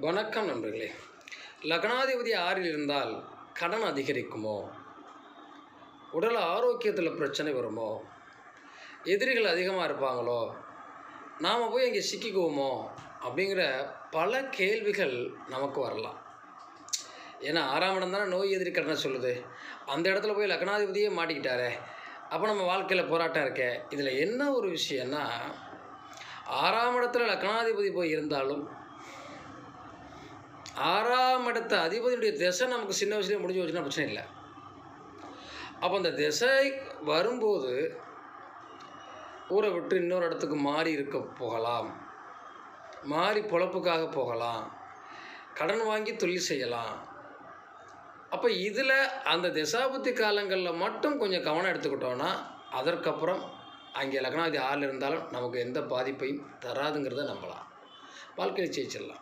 வணக்கம் நண்பர்களே. லக்னாதிபதி 6ல் இருந்தால் கடன் அதிகரிக்குமோ, உடல் ஆரோக்கியத்தில் பிரச்சனை வருமோ, எதிரிகள் அதிகமாக இருப்பாங்களோ, நாம் போய் அங்கே சிக்கிக்குவோமோ அப்படிங்கிற பல கேள்விகள் நமக்கு வரலாம். ஏன்னா 6ஆம் இடம் தானே நோய் எதிரி கடனை சொல்லுது. அந்த இடத்துல போய் லக்னாதிபதியே மாட்டிக்கிட்டாரே, அப்போ நம்ம வாழ்க்கையில் போராட்டம் இருக்கே. இதில் என்ன ஒரு விஷயம்னா, 6ஆம் இடத்துல லக்னாதிபதி போய் இருந்தாலும் 6ஆம் இடத்த அதிபதியுடைய திசை நமக்கு சின்ன வயசுலேயே முடிஞ்சு வச்சுன்னா பிரச்சனை இல்லை. அப்போ அந்த திசை வரும்போது ஊரை விட்டு இன்னொரு இடத்துக்கு மாறி இருக்க போகலாம், மாறி பொழப்புக்காக போகலாம், கடன் வாங்கி தொழில் செய்யலாம். அப்போ இதில் அந்த திசாபுத்தி காலங்களில் மட்டும் கொஞ்சம் கவனம் எடுத்துக்கிட்டோன்னா, அதற்கப்புறம் அங்கே லக்னாதிபதி 6ல் இருந்தாலும் நமக்கு எந்த பாதிப்பையும் தராதுங்கிறத நம்பலாம். வாழ்க்கையில் ஜெயிச்சிடலாம்.